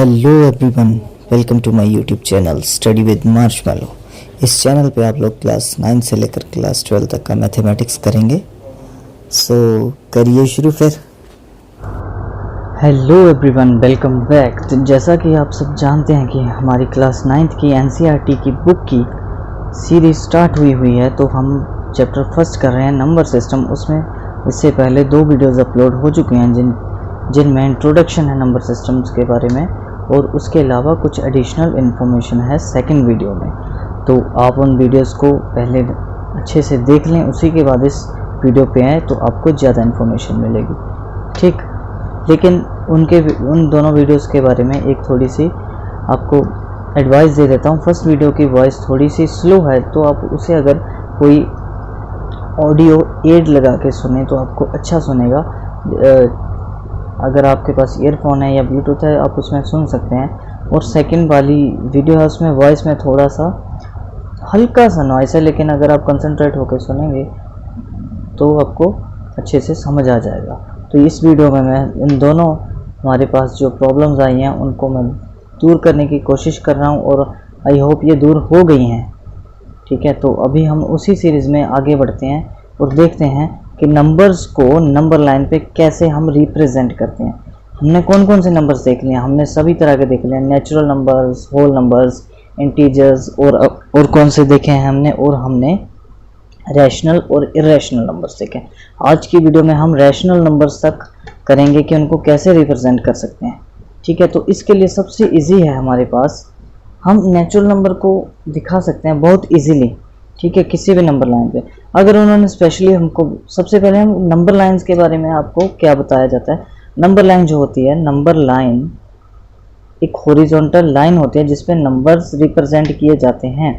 Hello everyone, welcome to my YouTube channel study with Marshmallow. इस चैनल पे आप लोग क्लास 9 से लेकर क्लास 12 तक का मैथमेटिक्स करेंगे। सो करिए शुरू फिर। Hello everyone, welcome back. तो जैसा कि आप सब जानते हैं कि हमारी क्लास 9th की एनसीईआरटी की बुक की सीरीज स्टार्ट हुई है, तो हम चैप्टर फर्स्ट कर रहे हैं नंबर सिस्टम। उसमें इससे पहले 2 वीडियोज़ अपलोड हो चुके हैं जिनमें इंट्रोडक्शन है नंबर सिस्टम्स के बारे में, और उसके अलावा कुछ एडिशनल इन्फॉर्मेशन है सेकंड वीडियो में। तो आप उन वीडियोस को पहले अच्छे से देख लें, उसी के बाद इस वीडियो पे आए तो आपको ज़्यादा इन्फॉर्मेशन मिलेगी, ठीक। लेकिन उन दोनों वीडियोस के बारे में एक थोड़ी सी आपको एडवाइस दे देता हूँ। फर्स्ट वीडियो की वॉइस थोड़ी सी स्लो है, तो आप उसे अगर कोई ऑडियो एड लगा के सुने तो आपको अच्छा सुनेगा। अगर आपके पास ईयरफोन है या ब्लूटूथ है, आप उसमें सुन सकते हैं। और सेकंड वाली वीडियो है, उसमें वॉइस में थोड़ा सा हल्का सा नॉइस है, लेकिन अगर आप कंसंट्रेट होकर सुनेंगे तो आपको अच्छे से समझ आ जाएगा। तो इस वीडियो में मैं इन दोनों हमारे पास जो प्रॉब्लम्स आई हैं उनको मैं दूर करने की कोशिश कर रहा हूं, और आई होप ये दूर हो गई हैं, ठीक है। तो अभी हम उसी सीरीज़ में आगे बढ़ते हैं और देखते हैं कि नंबर्स को नंबर लाइन पे कैसे हम रिप्रेजेंट करते हैं। हमने कौन कौन से नंबर्स देख लिए? हमने सभी तरह के देख लिए, natural numbers, whole numbers, integers, और कौन से देखे हैं हमने, और हमने रैशनल और इरेशनल नंबर्स देखे। आज की वीडियो में हम रैशनल नंबर्स तक करेंगे कि उनको कैसे रिप्रेजेंट कर सकते हैं, ठीक है। तो इसके लिए सबसे इजी है हमारे पास, हम नेचुरल नंबर को दिखा सकते हैं बहुत इजीली, ठीक है, किसी भी नंबर लाइन पे। अगर उन्होंने स्पेशली हमको, सबसे पहले हम नंबर लाइंस के बारे में आपको क्या बताया जाता है। नंबर लाइन जो होती है, नंबर लाइन एक हॉरिजॉन्टल लाइन होती है जिसपे नंबर्स रिप्रेजेंट किए जाते हैं।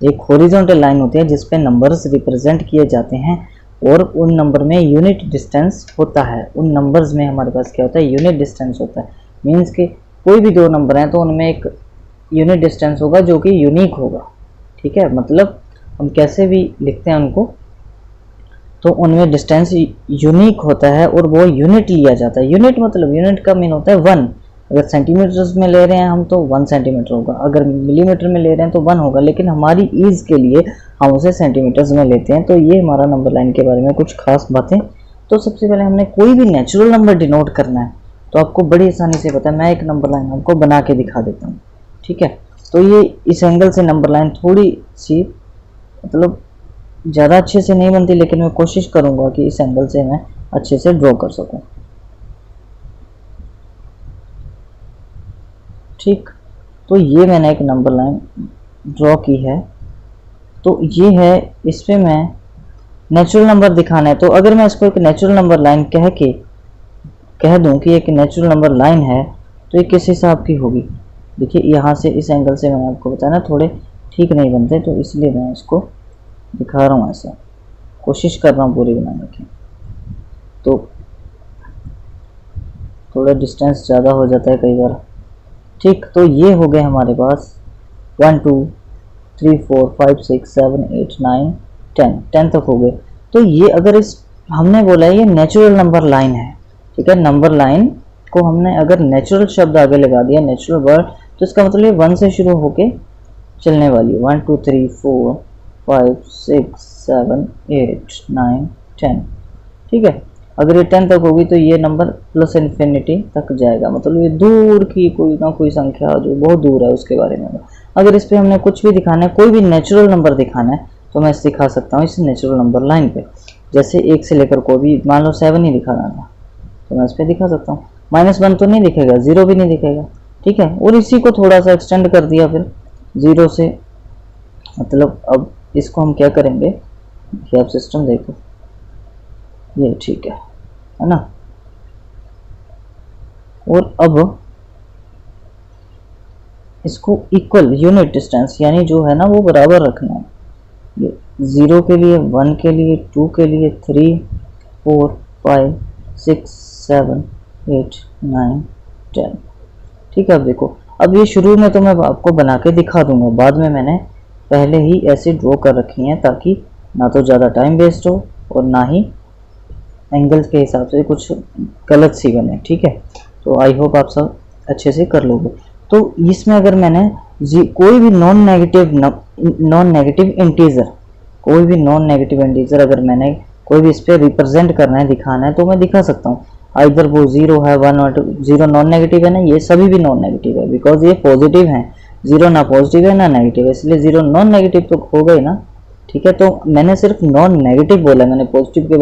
एक हॉरिजॉन्टल लाइन होती है जिसपे नंबर्स रिप्रेजेंट किए जाते हैं, और उन नंबर में यूनिट डिस्टेंस होता है। उन नंबर्स में हमारे पास क्या होता है? यूनिट डिस्टेंस होता है। मीन्स कि कोई भी 2 नंबर हैं तो उनमें एक यूनिट डिस्टेंस होगा जो कि यूनिक होगा, ठीक है। मतलब हम कैसे भी लिखते हैं उनको, तो उनमें डिस्टेंस यूनिक होता है और वो यूनिट लिया जाता है। यूनिट मतलब, यूनिट का मीन होता है 1। अगर सेंटीमीटर्स में ले रहे हैं हम तो 1 सेंटीमीटर होगा, अगर मिलीमीटर में ले रहे हैं तो 1 होगा, लेकिन हमारी ईज के लिए हम उसे सेंटीमीटर्स में लेते हैं। तो ये हमारा नंबर लाइन के बारे में कुछ खास बातें। तो सबसे पहले हमने कोई भी नेचुरल नंबर डिनोट करना है तो आपको बड़ी आसानी से पता है। मैं एक नंबर लाइन आपको बना के दिखा देता हूँ, ठीक है। तो ये इस एंगल से नंबर लाइन थोड़ी सी, मतलब ज़्यादा अच्छे से नहीं बनती, लेकिन मैं कोशिश करूँगा कि इस एंगल से मैं अच्छे से ड्रॉ कर सकूँ, ठीक। तो ये मैंने एक नंबर लाइन ड्रॉ की है। तो ये है, इस पे मैं नेचुरल नंबर दिखाना है। तो अगर मैं इसको एक नेचुरल नंबर लाइन कह दूं कि एक नेचुरल नंबर लाइन है, तो ये किस हिसाब की होगी? देखिए, यहाँ से इस एंगल से मैंने आपको बताया ना, थोड़े ठीक नहीं बनते, तो इसलिए मैं इसको दिखा रहा हूँ ऐसा, कोशिश कर रहा हूँ पूरी बनाने की। तो थोड़ा डिस्टेंस ज़्यादा हो जाता है कई बार, ठीक। तो ये हो गए हमारे पास 1 2 3 4 5 6 7 8 9 10 तक हो गए। तो ये अगर इस हमने बोला है ये नेचुरल नंबर लाइन है, ठीक है। नंबर लाइन को हमने अगर नेचुरल शब्द आगे लगा दिया, नेचुरल वर्ड, तो इसका मतलब ये 1 से शुरू होके चलने वाली 1 2 3 4 5 6 7 8 9 10, ठीक है। अगर ये 10 तक होगी तो ये नंबर प्लस इन्फिनिटी तक जाएगा, मतलब ये दूर की कोई ना कोई संख्या जो बहुत दूर है उसके बारे में। अगर इस पे हमने कुछ भी दिखाना है, कोई भी नेचुरल नंबर दिखाना है, तो मैं इसे दिखा सकता हूँ इस नेचुरल नंबर लाइन पे। जैसे 1 से लेकर कोई भी, मान लो 7 ही दिखाना था, तो मैं इस पर दिखा सकता हूँ। -1 तो नहीं दिखेगा, 0 भी नहीं दिखेगा, ठीक है। और इसी को थोड़ा सा एक्सटेंड कर दिया फिर 0 से, मतलब अब इसको हम क्या करेंगे, ये आप सिस्टम देखो, ये ठीक है ना। और अब इसको इक्वल यूनिट डिस्टेंस, यानी जो है ना वो बराबर रखना है। ये 0 के लिए, 1 के लिए, 2 के लिए, 3 4 5 6 7 8 9 10, ठीक है। अब देखो, अब ये शुरू में तो मैं आपको बना के दिखा दूंगा, बाद में मैंने पहले ही ऐसे ड्रॉ कर रखी हैं ताकि ना तो ज़्यादा टाइम वेस्ट हो और ना ही एंगल्स के हिसाब से कुछ गलत सी बने, ठीक है। तो आई होप आप सब अच्छे से कर लोगे। तो इसमें अगर मैंने कोई भी नॉन नेगेटिव इंटीजर अगर मैंने कोई भी इस पर रिप्रेजेंट करना है, दिखाना है, तो मैं दिखा सकता हूँ। इधर वो 0 है, 1 और 2, 0 नॉन नेगेटिव है ना, ये सभी भी नॉन नेगेटिव है, बिकॉज ये पॉजिटिव है। 0 ना पॉजिटिव है ना नेगेटिव है, इसलिए 0 नॉन नेगेटिव तो हो गई ना। ठीक है, तो मैंने सिर्फ नॉन नेगेटिव बोला, मैंने पॉजिटिव के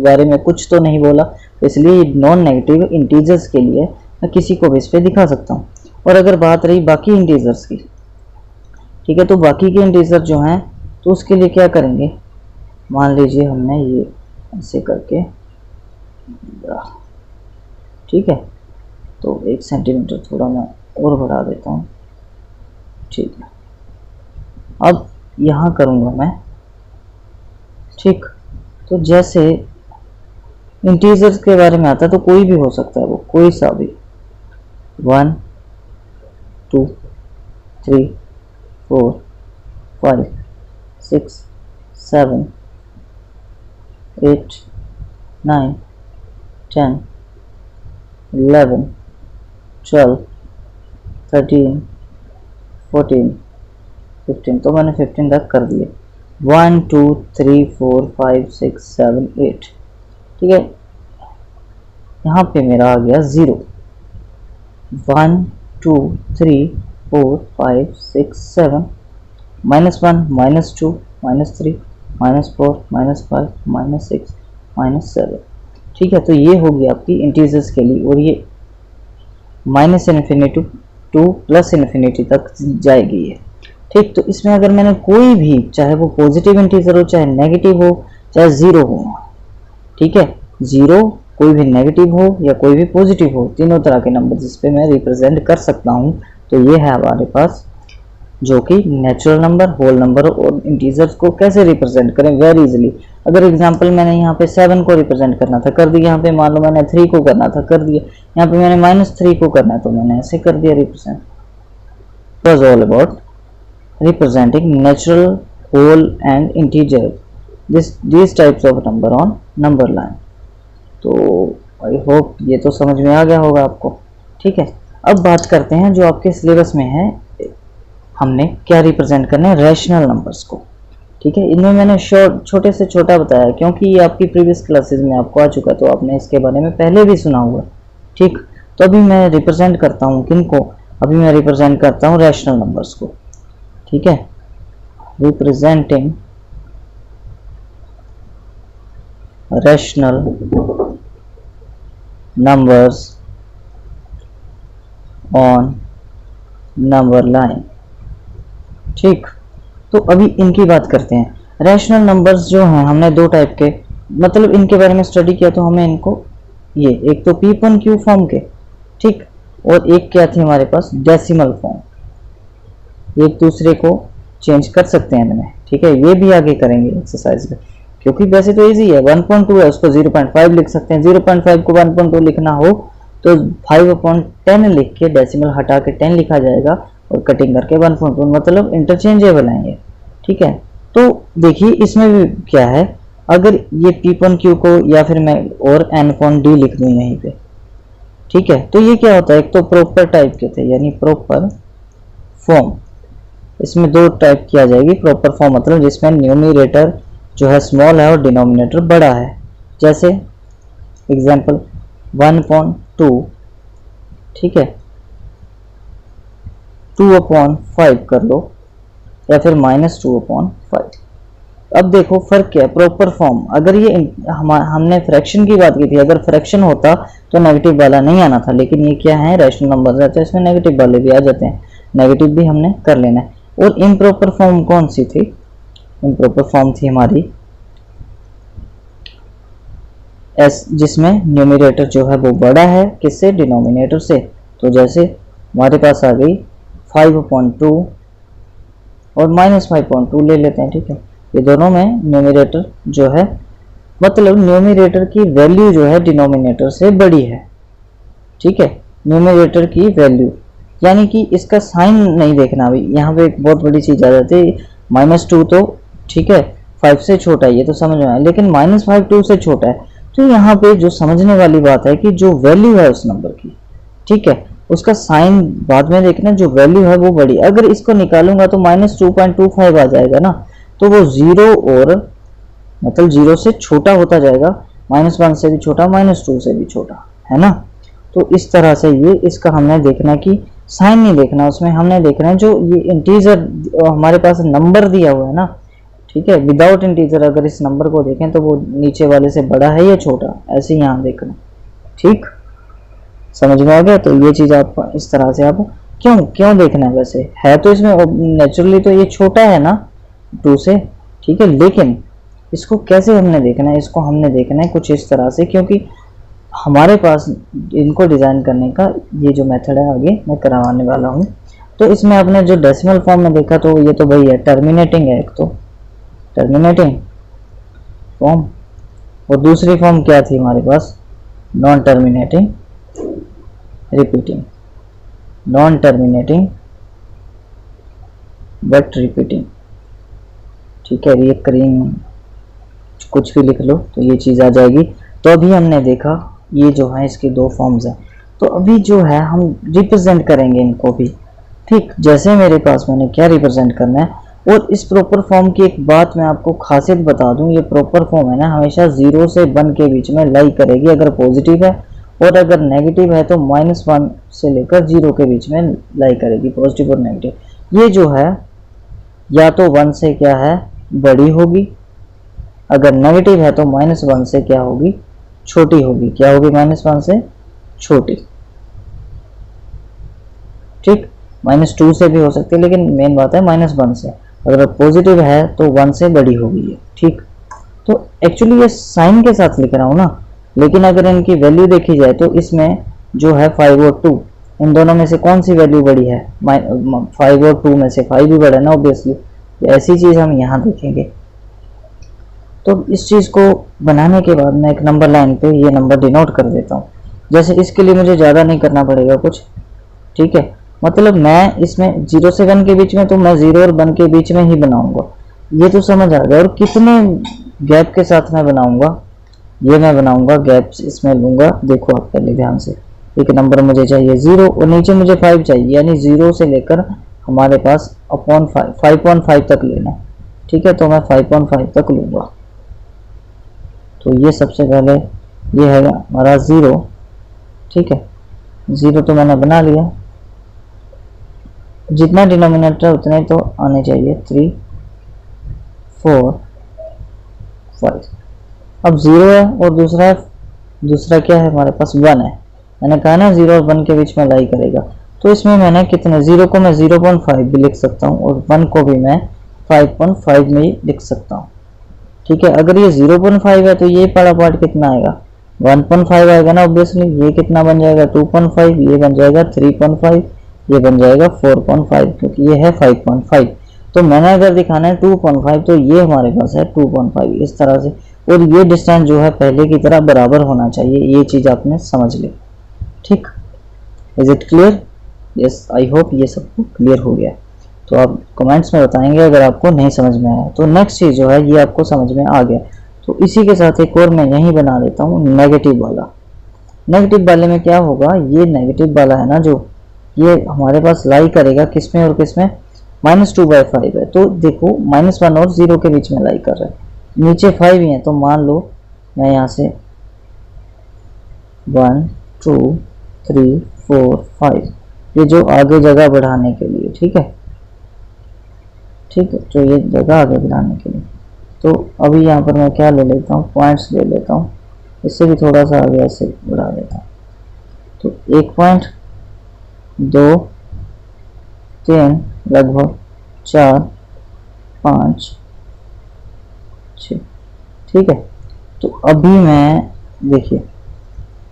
बारे में कुछ तो नहीं बोला, तो इसलिए नॉन नेगेटिव इंटीजर्स के लिए मैं किसी को भी इस पर दिखा सकता हूँ। और अगर बात रही बाकी इंटीजर्स की, ठीक है, तो बाकी के इंटीजर जो हैं, तो उसके लिए क्या करेंगे, मान लीजिए हमने ये ऐसे करके, ठीक है, तो 1 सेंटीमीटर थोड़ा मैं और बढ़ा देता हूँ। ठीक है, अब यहाँ करूँगा मैं। ठीक, तो जैसे इंटीजर्स के बारे में आता है तो कोई भी हो सकता है, वो कोई सा भी, 1 2 3 4 5 6 7 8 9 10 11 12 13 14 15, तो मैंने 15 तक कर दिए। 1 2 3 4 5 6 7 8, ठीक है। यहाँ पे मेरा आ गया 0, 1 2 3 4 5 6 7, -1 -2 -3 -4 -5 -6 -7, ठीक है। तो ये होगी आपकी इंटीजर्स के लिए, और ये -∞ टू +∞ तक जाएगी ये। ठीक, तो इसमें अगर मैंने कोई भी, चाहे वो पॉजिटिव इंटीजर हो, चाहे नेगेटिव हो, चाहे 0 हो, ठीक है, 0 कोई भी नेगेटिव हो या कोई भी पॉजिटिव हो, तीनों तरह के नंबर जिस पे मैं रिप्रेजेंट कर सकता हूँ। तो ये है हमारे पास, जो कि नेचुरल नंबर, होल नंबर और इंटीजर्स को कैसे रिप्रेजेंट करें वेरी इजीली। अगर एग्जांपल मैंने यहाँ पे 7 को रिप्रेजेंट करना था, कर दिया। यहाँ पे मान लो मैंने 3 को करना था, कर दिया। यहाँ पे मैंने -3 को करना है, तो मैंने ऐसे कर दिया represent. It was all about representing natural, whole and integer, these types of number on number line। तो आई होप ये तो समझ में आ गया होगा आपको। ठीक है, अब बात करते हैं जो आपके सिलेबस में है, हमने क्या रिप्रेजेंट करना है, रैशनल नंबर्स को। ठीक है, इनमें मैंने छोटे से छोटा बताया, क्योंकि ये आपकी प्रीवियस क्लासेस में आपको आ चुका है, तो आपने इसके बारे में पहले भी सुना हुआ। ठीक, तो अभी मैं रिप्रेजेंट करता हूँ किनको, अभी मैं रिप्रेजेंट करता हूँ रैशनल नंबर्स को। ठीक है, representing rational numbers on number line. ठीक, तो अभी इनकी बात करते हैं। रैशनल नंबर्स जो हैं, हमने 2 टाइप के, मतलब इनके बारे में स्टडी किया, तो हमें इनको, ये एक तो P1Q फॉर्म के, ठीक, और एक क्या थी हमारे पास, डेसिमल फॉर्म। एक दूसरे को चेंज कर सकते हैं इनमें। ठीक है, ये भी आगे करेंगे एक्सरसाइज में, क्योंकि वैसे तो इजी है। 1.2 है, उसको 0.5 लिख सकते हैं। 0.5 को 1.2 लिखना हो तो 5/10 लिख के डेसिमल हटा के 10 लिखा जाएगा, और कटिंग करके 1.2, मतलब इंटरचेंजेबल है ये। ठीक है, तो देखिए इसमें भी क्या है, अगर ये P1Q को, या फिर मैं और N/D लिख दूँ यहीं पे। ठीक है, तो ये क्या होता है, एक तो प्रॉपर टाइप के थे, यानी प्रॉपर फॉर्म। इसमें 2 टाइप की आ जाएगी। प्रॉपर फॉर्म मतलब जिसमें न्यूमरेटर जो है स्मॉल है और डिनोमिनेटर बड़ा है। जैसे एग्जांपल 1/2, ठीक है, 2/5 कर लो, या फिर -2/5। अब देखो फर्क क्या है, प्रॉपर फॉर्म। अगर ये हमने फ्रैक्शन की बात की थी, अगर फ्रैक्शन होता तो नेगेटिव वाला नहीं आना था, लेकिन ये क्या है, रैशनल नंबर है, तो इसमें नेगेटिव वाले भी आ जाते हैं, नेगेटिव भी हमने कर लेना है। और इम्प्रॉपर फॉर्म कौन सी थी, इम्प्रॉपर फॉर्म थी हमारी एस, जिसमें न्यूमरेटर जो है वो बड़ा है किससे, डिनोमिनेटर से। तो जैसे हमारे पास आ गई 5/2 और -5/2 ले लेते हैं। ठीक है, ये दोनों में न्यूमरेटर जो है, मतलब न्यूमरेटर की वैल्यू जो है डिनोमिनेटर से बड़ी है। ठीक है, न्यूमरेटर की वैल्यू, यानी कि इसका साइन नहीं देखना। अभी यहाँ पे एक बहुत बड़ी चीज आ जाती है, -2 तो ठीक है 5 से छोटा है, ये तो समझ में आया, लेकिन -5 2 से छोटा है। तो यहाँ पे जो समझने वाली बात है कि जो वैल्यू है उस नंबर की, ठीक है, उसका साइन बाद में देखना, जो वैल्यू है वो बड़ी। अगर इसको निकालूंगा तो -2.25 आ जाएगा ना, तो वो 0 और मतलब 0 से छोटा होता जाएगा, -1 से भी छोटा, -2 से भी छोटा, है ना। तो इस तरह से ये इसका हमने देखना कि साइन नहीं देखना उसमें, हमने देखना है जो ये इंटीजर हमारे पास नंबर दिया हुआ है ना, ठीक है, विदाउट इंटीजर अगर इस नंबर को देखें तो वो नीचे वाले से बड़ा है या छोटा, ऐसे यहाँ देखना। ठीक, समझ में आ गया। तो ये चीज़ आप इस तरह से आप क्यों देखना है, वैसे है तो इसमें नेचुरली तो ये छोटा है ना 2 से, ठीक है, लेकिन इसको कैसे हमने देखना है, इसको हमने देखना है कुछ इस तरह से, क्योंकि हमारे पास इनको डिज़ाइन करने का ये जो मेथड है आगे मैं करवाने वाला हूँ। तो इसमें आपने जो डेसिमल फॉर्म में देखा तो ये तो वही है, टर्मिनेटिंग है, एक तो टर्मिनेटिंग फॉर्म, और दूसरी फॉर्म क्या थी हमारे पास, non terminating repeating, non terminating but repeating, ठीक है, रिकरिंग, कुछ भी लिख लो तो ये चीज़ आ जाएगी। तो अभी हमने देखा ये जो है इसकी 2 फॉर्म्स हैं, तो अभी जो है हम रिप्रेजेंट करेंगे इनको भी, ठीक, जैसे मेरे पास मैंने क्या रिप्रेजेंट करना है। और इस प्रॉपर फॉर्म की एक बात मैं आपको खासियत बता दूं, ये प्रॉपर फॉर्म है ना हमेशा 0 से 1 के बीच में लाई करेगी अगर पॉजिटिव है, और अगर नेगेटिव है तो -1 से लेकर 0 के बीच में लाई करेगी, पॉजिटिव और नेगेटिव। ये जो है या तो 1 से क्या है बड़ी होगी, अगर नेगेटिव है तो -1 से क्या होगी, छोटी होगी। क्या होगी, -1 से छोटी, ठीक, -2 से भी हो सकती है, लेकिन मेन बात है -1 से। अगर पॉजिटिव है तो 1 से बड़ी होगी ये, ठीक। तो एक्चुअली ये साइन के साथ लिख रहा हूँ ना, लेकिन अगर इनकी वैल्यू देखी जाए तो इसमें जो है 5 और 2, इन दोनों में से कौन सी वैल्यू बड़ी है, 5 और 2 में से 5 भी बड़ा है ना ऑब्वियसली। ऐसी चीज़ हम यहाँ देखेंगे। तो इस चीज़ को बनाने के बाद मैं एक नंबर लाइन पे ये नंबर डिनोट कर देता हूँ। जैसे इसके लिए मुझे ज़्यादा नहीं करना पड़ेगा कुछ, ठीक है, मतलब मैं इसमें 0 से 1 के बीच में तो मैं 0 और 1 के बीच में ही बनाऊंगा, ये तो समझ आ गया। और कितने गैप के साथ मैं बनाऊंगा, ये मैं बनाऊंगा गैप इसमें लूंगा। देखो आप पहले ध्यान से, एक नंबर मुझे चाहिए 0 और नीचे मुझे 5 चाहिए, यानी 0 से लेकर हमारे पास अपॉन 5.5 तक लेना, ठीक है। तो मैं 5.5 तक लूंगा। तो ये सबसे पहले ये है हमारा 0, ठीक है, 0 तो मैंने बना लिया, जितना डिनोमिनेटर उतने तो आने चाहिए 3, 4, 5। अब 0 है और दूसरा क्या है हमारे पास 1 है। मैंने कहा ना 0 और 1 के बीच में लाई करेगा, तो इसमें मैंने कितने, 0 को मैं 0.5 भी लिख सकता हूँ और 1 को भी मैं 5.5 में ही लिख सकता हूँ, ठीक है। अगर ये 0.5 है तो ये पड़ा पार्ट कितना आएगा, 1.5 आएगा ना ऑब्वियसली। ये कितना बन जाएगा 2.5, ये बन जाएगा 3.5, ये बन जाएगा 4.5, क्योंकि ये है 5.5। तो मैंने अगर दिखाना है 2.5 तो ये हमारे पास है 2.5 इस तरह से। और ये डिस्टेंस जो है पहले की तरह बराबर होना चाहिए, ये चीज़ आपने समझ ली, ठीक। Is it clear? Yes, I hope ये सबको क्लियर हो गया। तो आप कमेंट्स में बताएंगे अगर आपको नहीं समझ में आया। तो नेक्स्ट चीज़ जो है ये आपको समझ में आ गया। तो इसी के साथ एक और मैं यहीं बना देता हूँ नेगेटिव वाला। नेगेटिव वाले में क्या होगा, ये नेगेटिव वाला है ना जो, ये हमारे पास लाई करेगा किसमें और किसमें, -2/5 है। तो देखो -1 और 0 के बीच में लाई कर रहा है, नीचे 5 ही है। तो मान लो मैं यहाँ से 1 2 3 4 5, ये जो आगे जगह बढ़ाने के लिए, ठीक है, ठीक है, तो ये जगह आगे बढ़ाने के लिए। तो अभी यहाँ पर मैं क्या ले लेता हूँ, पॉइंट्स ले लेता हूँ, इससे भी थोड़ा सा आगे ऐसे बढ़ा देता हूँ। तो 1 पॉइंट, 2, 3, लगभग 4, 5, 6, ठीक है। तो अभी मैं देखिए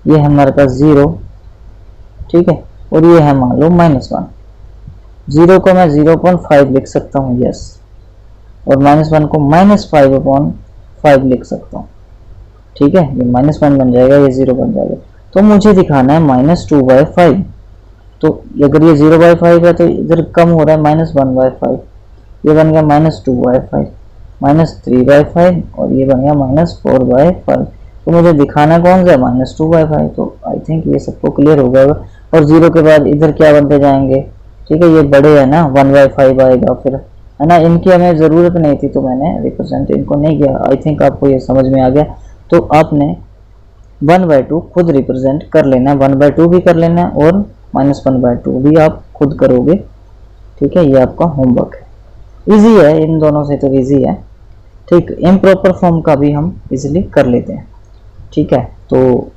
ये है हमारे पास 0, ठीक है, और ये है मान लो -1। 0 को मैं 0.5 लिख सकता हूँ, यस, और -1 को -5/5 लिख सकता हूँ, ठीक है। ये -1 बन जाएगा, ये 0 बन जाएगा। तो मुझे दिखाना है -2/5। तो अगर ये 0/5 है तो इधर कम हो रहा है -1/5, ये बन गया -2/5, -3/5 और ये बन गया -4/5। तो मुझे दिखाना कौन सा है, -2/5। तो आई थिंक ये सबको क्लियर हो गया। और 0 के बाद इधर क्या बनते जाएंगे, ठीक है, ये बड़े है ना, 1/5 आएगा फिर, है ना। इनकी हमें ज़रूरत नहीं थी तो मैंने रिप्रेजेंट इनको नहीं किया। आई थिंक आपको ये समझ में आ गया। तो आपने 1/2 खुद रिप्रेजेंट कर लेना है, 1/2 भी कर लेना है और -1/2 भी आप खुद करोगे, ठीक है। ये आपका होमवर्क है, इजी है, इन दोनों से तो इजी है, ठीक। इम्प्रॉपर फॉर्म का भी हम इजीली कर लेते हैं, ठीक है। तो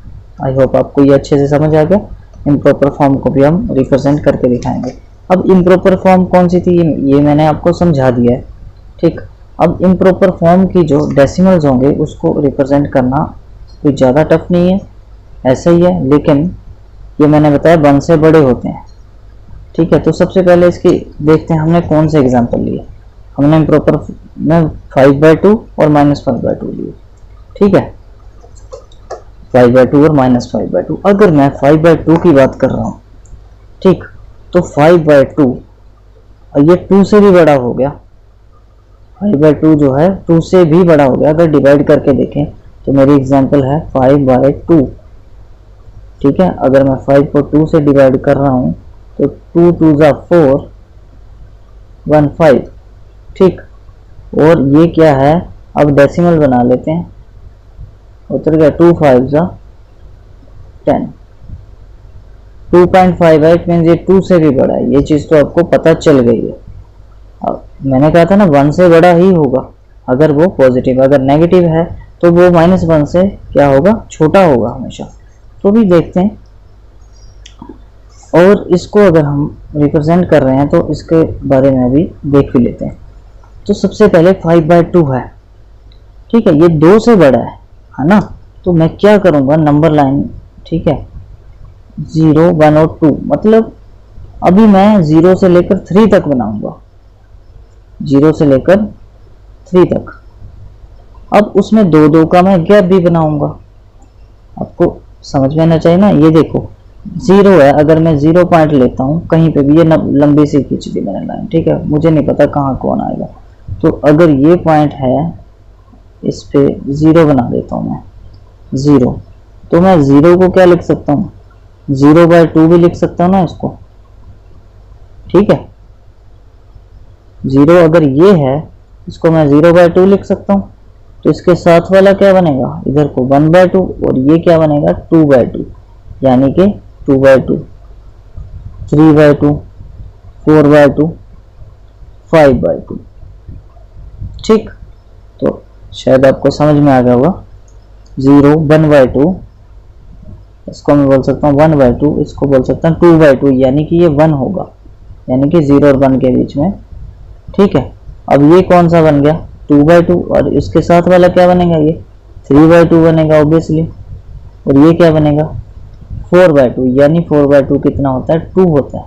आई होप आपको ये अच्छे से समझ आ गया। इम्प्रॉपर फॉर्म को भी हम रिप्रेजेंट करके दिखाएंगे। अब इम्प्रॉपर फॉर्म कौन सी थी ये मैंने आपको समझा दिया है, ठीक। अब इम्प्रॉपर फॉर्म की जो डेसिमल्स होंगे उसको रिप्रेजेंट करना कोई ज़्यादा टफ नहीं है, ऐसा ही है, लेकिन ये मैंने बताया 1 से बड़े होते हैं, ठीक है। तो सबसे पहले इसकी देखते हैं हमने कौन से एग्जाम्पल लिए। हमने इम्प्रॉपर में 5/2 और -1/2 लिए, ठीक है, 5/2 और -5/2। अगर मैं 5/2 की बात कर रहा हूँ, ठीक, तो 5/2 ये 2 से भी बड़ा हो गया, 5/2 जो है 2 से भी बड़ा हो गया। अगर डिवाइड करके देखें तो मेरी एग्जांपल है 5/2, ठीक है। अगर मैं 5 को 2 से डिवाइड कर रहा हूँ तो 2 2 ज़ा 4, 1 5, ठीक। और ये क्या है, अब डेसिमल बना लेते हैं, उतर गया 2 5 ज़ा 10, 2.58 मीन्स ये 2 से भी बड़ा है। ये चीज़ तो आपको पता चल गई है। अब मैंने कहा था ना 1 से बड़ा ही होगा अगर वो पॉजिटिव, अगर नेगेटिव है तो वो -1 से क्या होगा, छोटा होगा हमेशा। तो भी देखते हैं, और इसको अगर हम रिप्रेजेंट कर रहे हैं तो इसके बारे में भी देख भी लेते हैं। तो सबसे पहले 5/2 है, ठीक है, ये 2 से बड़ा है ना। तो मैं क्या करूँगा, नंबर लाइन, ठीक है, 0 1 और 2, मतलब अभी मैं 0 से लेकर 3 तक बनाऊंगा, 0 से लेकर 3 तक। अब उसमें 2 2 का मैं गैप भी बनाऊंगा, आपको समझ में आना चाहिए ना। ये देखो 0 है, अगर मैं 0 पॉइंट लेता हूँ कहीं पे भी, ये लंबी सी खींच दी मैंने लाइन, ठीक है, मुझे नहीं पता कहाँ कौन आएगा। तो अगर ये पॉइंट है, इस पे 0 बना देता हूँ मैं, 0, तो मैं 0 को क्या लिख सकता हूँ, 0/2 भी लिख सकता हूँ ना इसको, ठीक है। 0 अगर ये है, इसको मैं 0/2 लिख सकता हूँ। तो इसके साथ वाला क्या बनेगा, इधर को 1/2, और ये क्या बनेगा 2/2, यानी कि 2/2, 3/2, 4/2, 5/2, ठीक। तो शायद आपको समझ में आ गया होगा। 0 1/2, इसको मैं बोल सकता हूँ 1/2, इसको बोल सकता हूँ 2/2, यानी कि ये 1 होगा, यानी कि 0 और 1 के बीच में, ठीक है। अब ये कौन सा बन गया 2/2, और इसके साथ वाला क्या बनेगा, ये 3/2 बनेगा ऑब्वियसली, और ये क्या बनेगा 4/2, यानी 4/2 कितना होता है, 2 होता है।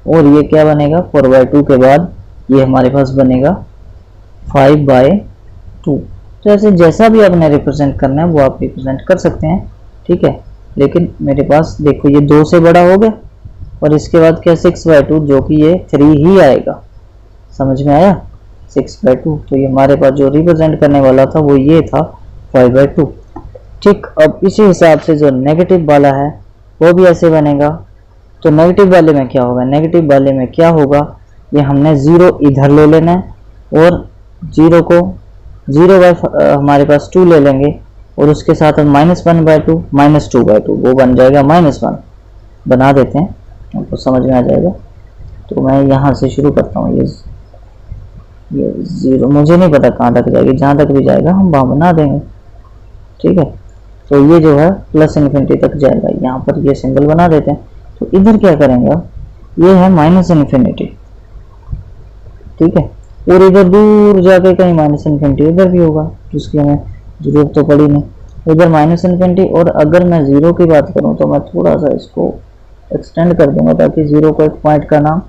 और ये क्या बनेगा 4/2 के बाद ये हमारे पास बनेगा 5/2। तो ऐसे जैसा भी आपने रिप्रेजेंट करना है वो आप रिप्रेजेंट कर सकते हैं, ठीक है। लेकिन मेरे पास देखो ये 2 से बड़ा हो गया, और इसके बाद क्या 6/2, जो कि ये 3 ही आएगा, समझ में आया, 6/2। तो ये हमारे पास जो रिप्रेजेंट करने वाला था वो ये था 5/2, ठीक। अब इसी हिसाब से जो नेगेटिव वाला है वो भी ऐसे बनेगा। तो नेगेटिव वाले में क्या होगा, नेगेटिव वाले में क्या होगा, ये हमने 0 इधर ले लेना है, और 0 को 0 हमारे पास 2 ले लेंगे, और उसके साथ हम -1/2, -2/2, वो बन जाएगा -1 बना देते हैं, आपको समझ में आ जाएगा। तो मैं यहाँ से शुरू करता हूँ, ये 0 मुझे नहीं पता कहाँ तक जाएगी, जहाँ तक भी जाएगा हम वहाँ बना देंगे, ठीक है। तो ये जो है +∞ तक जाएगा, यहाँ पर ये सिंबल बना देते हैं। तो इधर क्या करेंगे, ये है -∞, ठीक है, और इधर दूर जाके कहीं -∞ इधर भी होगा, जिसकी हमें जरूरत तो पड़ी नहीं, इधर -∞। और अगर मैं 0 की बात करूं तो मैं थोड़ा सा इसको एक्सटेंड कर दूंगा ताकि 0 को एक पॉइंट का नाम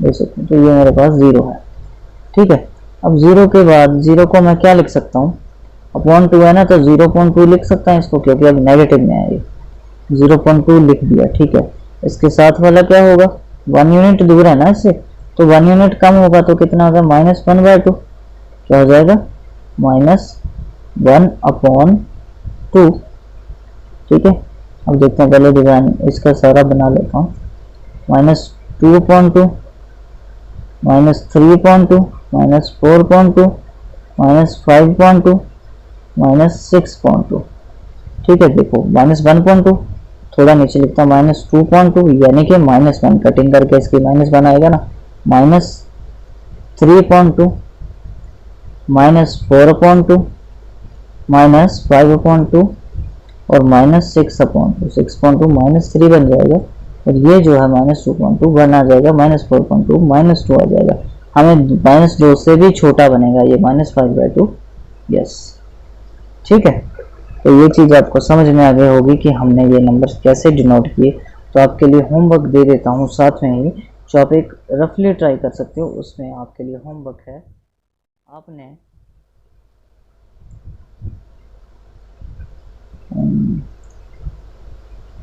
दे सकूं। तो ये मेरे पास 0 है, ठीक है। अब 0 के बाद 0 को मैं क्या लिख सकता हूँ, अपॉन 2 है ना, तो 0.2 लिख सकता है इसको, क्योंकि अब नेगेटिव में है, ये 0.2 लिख दिया, ठीक है। इसके साथ वाला क्या होगा, 1 यूनिट दूर है ना इससे, तो 1 यूनिट कम होगा तो कितना होगा -1/2, क्या हो जाएगा -1/2, ठीक है। अब देखते हैं, पहले डिज़ाइन इसका सारा बना लेता हूँ। -2.2, -3.2, -4.2, -5.2, -6.2। ठीक है, देखो -1.2, थोड़ा नीचे लिखता हूँ -2.2, यानी कि -1 कटिंग करके इसकी -1 आएगा ना, -3.2, -4.2, -5.2 और -6.2। 6.2 -3 बन जाएगा, और ये जो है -2.2 बन आ जाएगा, -4.2 -2 आ जाएगा। हमें -2 से भी छोटा बनेगा ये, -5/2। यस, ठीक है। तो ये चीज़ आपको समझ में आ गई होगी कि हमने ये नंबर कैसे डिनोट किए। तो आपके लिए होमवर्क दे देता हूँ साथ में ही, जो आप एक रफली ट्राई कर सकते हो। उसमें आपके लिए होमवर्क है, आपने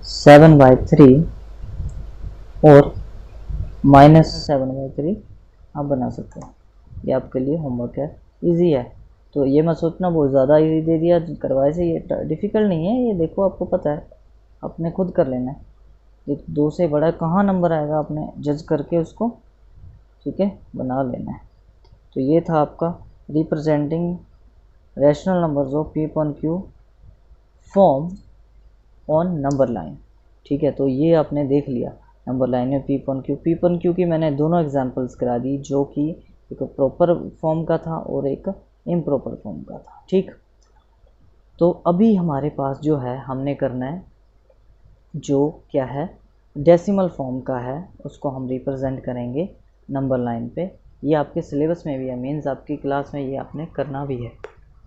7/3 और -7/3 आप बना सकते हो। ये आपके लिए होमवर्क है, इजी है। तो ये मत सोचना बहुत ज़्यादा इजी दे दिया करवाए से, ये डिफ़िकल्ट नहीं है। ये देखो, आपको पता है, आपने खुद कर लेना है। ये 2 से बड़ा कहाँ नंबर आएगा, आपने जज करके उसको, ठीक है, बना लेना है। तो ये था आपका representing rational numbers of P upon Q form on number line. ठीक है, तो ये आपने देख लिया नंबर लाइन में पी अपॉन क्यू की मैंने दोनों एग्जांपल्स करा दी, जो कि एक प्रॉपर फॉर्म का था और एक इम्प्रॉपर फॉर्म का था। ठीक, तो अभी हमारे पास जो है, हमने करना है जो क्या है, डेसिमल फॉर्म का है, उसको हम रिप्रेजेंट करेंगे नंबर लाइन पे। ये आपके सिलेबस में भी है, मीन्स आपकी क्लास में ये आपने करना भी है।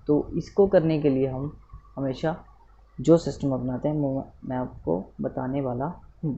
तो इसको करने के लिए हम हमेशा जो सिस्टम अपनाते हैं वो मैं आपको बताने वाला हूँ।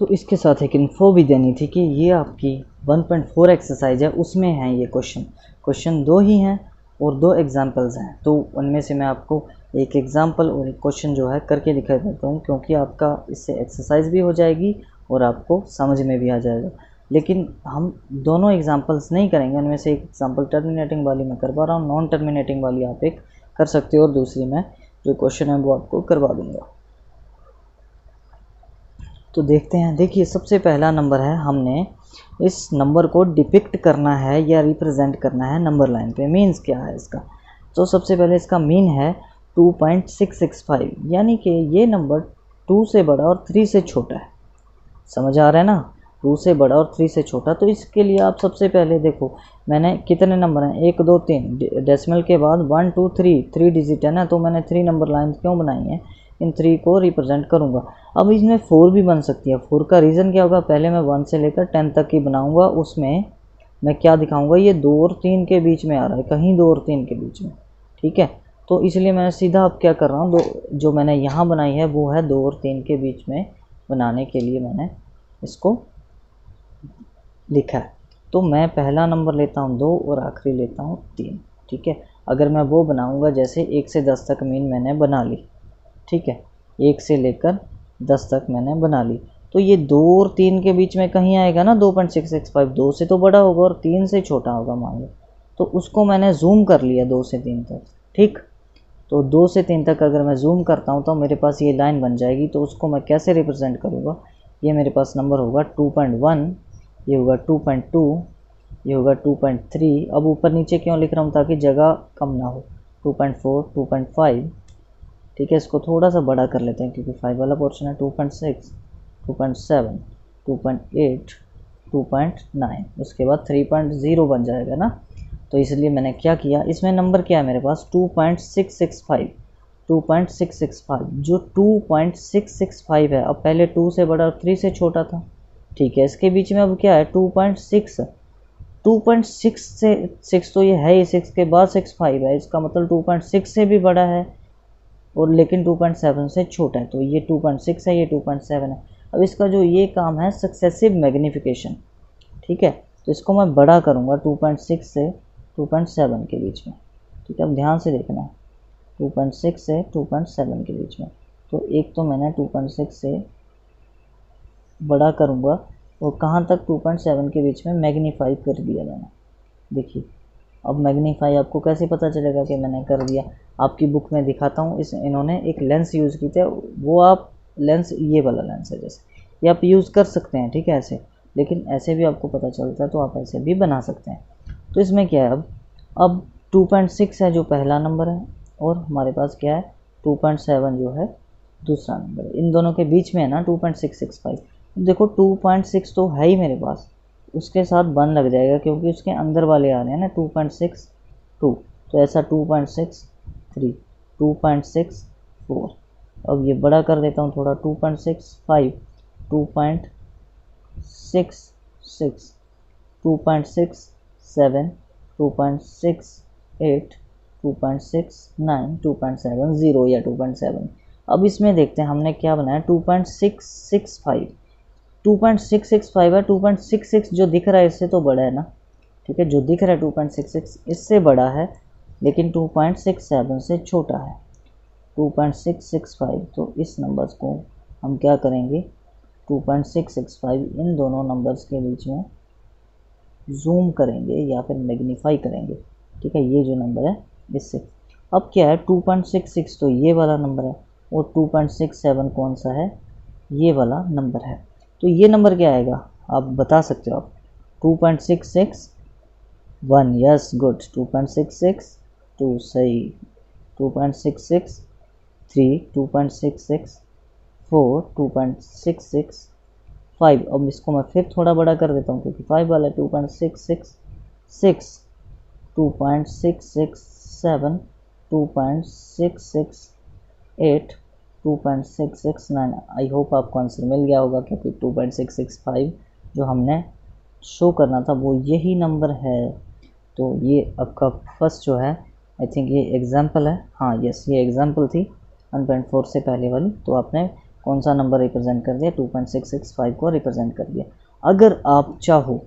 तो इसके साथ एक इन्फो भी देनी थी कि ये आपकी 1.4 एक्सरसाइज है, उसमें हैं ये क्वेश्चन 2 ही हैं और 2 एग्जांपल्स हैं। तो उनमें से मैं आपको एक एग्जांपल और एक क्वेश्चन जो है करके दिखा देता हूँ, क्योंकि आपका इससे एक्सरसाइज भी हो जाएगी और आपको समझ में भी आ जाएगा। लेकिन हम दोनों एग्जांपल्स नहीं करेंगे, उनमें से एक एग्जांपल टर्मिनेटिंग वाली मैं करवा रहा हूँ, नॉन टर्मिनेटिंग वाली आप एक कर सकते हो, और दूसरी मैं जो क्वेश्चन है वो आपको करवा दूँगा। तो देखते हैं, देखिए सबसे पहला नंबर है, हमने इस नंबर को डिपिक्ट करना है या रिप्रेजेंट करना है नंबर लाइन पे। मीन्स क्या है इसका, तो सबसे पहले इसका मीन है 2.665, यानी कि ये नंबर 2 से बड़ा और 3 से छोटा है। समझ आ रहा है ना, 2 से बड़ा और 3 से छोटा। तो इसके लिए आप सबसे पहले देखो, मैंने कितने नंबर हैं, 1 2 3, डेसिमल के बाद 1 2 3 डिजिट है ना, तो मैंने 3 नंबर लाइन क्यों बनाई है, इन 3 को रिप्रेजेंट करूँगा। अब इसमें 4 भी बन सकती है। 4 का रीज़न क्या होगा, पहले मैं 1 से लेकर 10 तक की बनाऊँगा, उसमें मैं क्या दिखाऊँगा, ये 2 और 3 के बीच में आ रहा है, कहीं 2 और 3 के बीच में। ठीक है, तो इसलिए मैं सीधा अब क्या कर रहा हूँ, जो मैंने यहाँ बनाई है वो है 2 और 3 के बीच में बनाने के लिए मैंने इसको लिखा है। तो मैं पहला नंबर लेता हूँ 2 और आखिरी लेता हूँ 3। ठीक है, अगर मैं वो बनाऊँगा जैसे 1 से 10 तक मीन मैंने बना ली, ठीक है, 1 से लेकर 10 तक मैंने बना ली, तो ये 2 और 3 के बीच में कहीं आएगा ना 2.665, 2 से तो बड़ा होगा और 3 से छोटा होगा मान लो, तो उसको मैंने जूम कर लिया 2 से 3 तक। ठीक, तो 2 से 3 तक अगर मैं जूम करता हूँ तो मेरे पास ये लाइन बन जाएगी। तो उसको मैं कैसे रिप्रेजेंट करूँगा, ये मेरे पास नंबर होगा 2.1, ये होगा 2.2, ये होगा 2.3। अब ऊपर नीचे क्यों लिख रहा हूँ, ताकि जगह कम ना हो। 2.4, 2.5, ठीक है, इसको थोड़ा सा बड़ा कर लेते हैं क्योंकि 5 वाला पोर्शन है। 2.6, 2.7, 2.8, 2.9, उसके बाद 3.0 बन जाएगा ना। तो इसलिए मैंने क्या किया, इसमें नंबर क्या है मेरे पास 2.665, 2.665, जो 2.665 है। अब पहले 2 से बड़ा और 3 से छोटा था, ठीक है, इसके बीच में अब क्या है 2.6, 2.6 से 6 तो ये है ही, 6 के बाद 65 है, इसका मतलब 2.6 से भी बड़ा है और लेकिन 2.7 से छोटा है। तो ये 2.6 है, ये 2.7 है। अब इसका जो ये काम है सक्सेसिव मैग्नीफिकेशन, ठीक है, तो इसको मैं बड़ा करूँगा 2.6 से 2.7 के बीच में। ठीक है, अब ध्यान से देखना है, 2.6 से 2.7 के बीच में। तो एक तो मैंने 2.6 से बड़ा करूँगा और कहाँ तक 2.7 के बीच में मैग्नीफाई कर दिया मैंने। देखिए अब मैग्नीफाई आपको कैसे पता चलेगा कि मैंने कर दिया? आपकी बुक में दिखाता हूँ, इन्होंने एक लेंस यूज़ की थे, वो आप लेंस ये वाला लेंस है जैसे, ये आप यूज़ कर सकते हैं, ठीक है ऐसे, लेकिन ऐसे भी आपको पता चलता है तो आप ऐसे भी बना सकते हैं। तो इसमें क्या है, अब 2.6 है जो पहला नंबर है, और हमारे पास क्या है 2.7 जो है दूसरा नंबर है। इन दोनों के बीच में है ना 2.665। देखो 2.6 तो है ही मेरे पास, उसके साथ 1 लग जाएगा क्योंकि उसके अंदर वाले आ रहे हैं ना 2.62, तो ऐसा 2.63, 2.64। अब ये बड़ा कर देता हूँ थोड़ा, 2.65, 2.66, 2.67, 2.68, 2.69, 2.70 या 2.7। अब इसमें देखते हैं हमने क्या बनाया, 2.665, 2.665 है, 2.66 जो दिख रहा है इससे तो बड़ा है ना, ठीक है, जो दिख रहा है 2.66 इससे बड़ा है, लेकिन 2.67 से छोटा है 2.665। तो इस नंबर्स को हम क्या करेंगे, 2.665 इन दोनों नंबर्स के बीच में जूम करेंगे या फिर मैग्नीफाई करेंगे, ठीक है, ये जो नंबर है इससे। अब क्या है 2.66 तो ये वाला नंबर है, और 2.67 कौन सा है, ये वाला नंबर है। तो ये नंबर क्या आएगा आप बता सकते हो आप, 2.661, यस गुड, 2.66, 2 सही, 2.66, 3, 2.66, 4, 2.66, 5। अब इसको मैं फिर थोड़ा बड़ा कर देता हूँ क्योंकि 5 वाला 2.666, 2.667, 2.668, 2.669। आई होप आपको आंसर मिल गया होगा क्योंकि 2.665 जो हमने शो करना था वो यही नंबर है। तो ये आपका फर्स्ट जो है, आई थिंक ये एग्जाम्पल है, हाँ यस ये एग्जाम्पल थी 1.4 से पहले वाली। तो आपने कौन सा नंबर रिप्रेजेंट कर दिया, 2.665 को रिप्रेजेंट कर दिया। अगर आप चाहो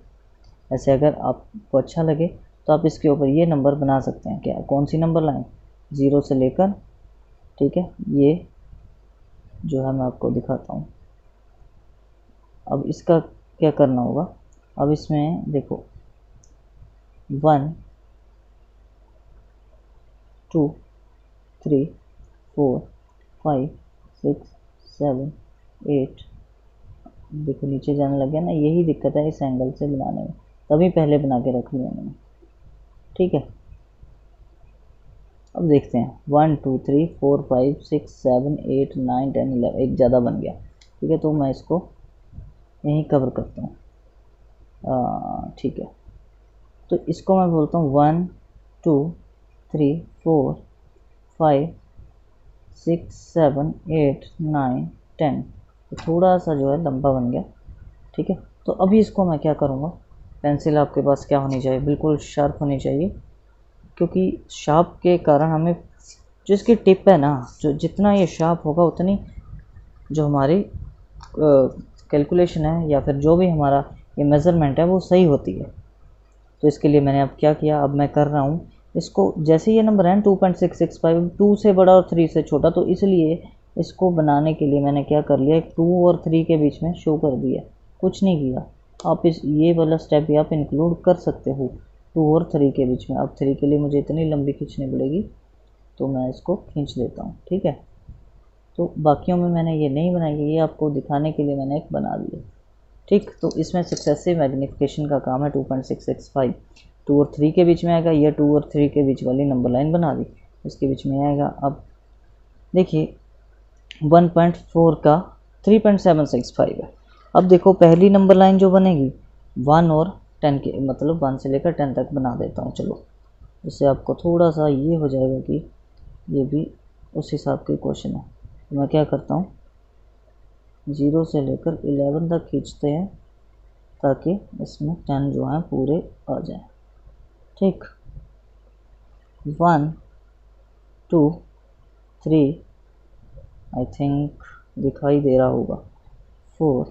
ऐसे, अगर आपको अच्छा लगे तो आप इसके ऊपर ये नंबर बना सकते हैं। क्या कौन सी नंबर लाइन, 0 से लेकर, ठीक है, ये जो है मैं आपको दिखाता हूँ। अब इसका क्या करना होगा, अब इसमें देखो 1, 2, 3, 4, 5, 6, 7, 8, देखो नीचे जाने लग गया ना, यही दिक्कत है इस एंगल से बनाने में, तभी पहले बना के रख लिया मैंने, ठीक है। अब देखते हैं 1, 2, 3, 4, 5, 6, 7, 8, 9, 10, 11, एक ज़्यादा बन गया, ठीक है, तो मैं इसको यहीं कवर करता हूँ, ठीक है। तो इसको मैं बोलता हूँ 1, 2, 3, 4, 5, 6, 7, 8, 9, 10। तो थोड़ा सा जो है लंबा बन गया, ठीक है। तो अभी इसको मैं क्या करूँगा, पेंसिल आपके पास क्या होनी चाहिए, बिल्कुल शार्प होनी चाहिए, क्योंकि शार्प के कारण हमें जो इसकी टिप है ना, जो जितना ये शार्प होगा उतनी जो हमारी कैलकुलेशन है या फिर जो भी हमारा ये मेज़रमेंट है वो सही होती है। तो इसके लिए मैंने अब क्या किया, अब मैं कर रहा हूँ इसको, जैसे ये नंबर है 2.665, 2 से बड़ा और 3 से छोटा, तो इसलिए इसको बनाने के लिए मैंने क्या कर लिया, 2 और 3 के बीच में शो कर दिया, कुछ नहीं किया। आप इस ये वाला स्टेप भी आप इंक्लूड कर सकते हो 2 और 3 के बीच में। अब 3 के लिए मुझे इतनी लंबी खींचनी पड़ेगी, तो मैं इसको खींच देता हूँ, ठीक है। तो बाकियों में मैंने ये नहीं बनाई, ये आपको दिखाने के लिए मैंने एक बना दिया, ठीक। तो इसमें सक्सेसिव मैग्नीफिकेशन का काम है 2.665, 2 और 3 के बीच में आएगा, ये 2 और 3 के बीच वाली नंबर लाइन बना दी, इसके बीच में आएगा। अब देखिए 1.4 का 3.765 है। अब देखो पहली नंबर लाइन जो बनेगी 1 और 10 के, मतलब 1 से लेकर 10 तक बना देता हूँ, चलो, इससे आपको थोड़ा सा ये हो जाएगा कि ये भी उस हिसाब के क्वेश्चन है। तो मैं क्या करता हूँ, 0 से लेकर 11 तक खींचते हैं ताकि इसमें 10 जो हैं पूरे आ जाएं, ठीक। 1, 2, 3, आई थिंक दिखाई दे रहा होगा, 4,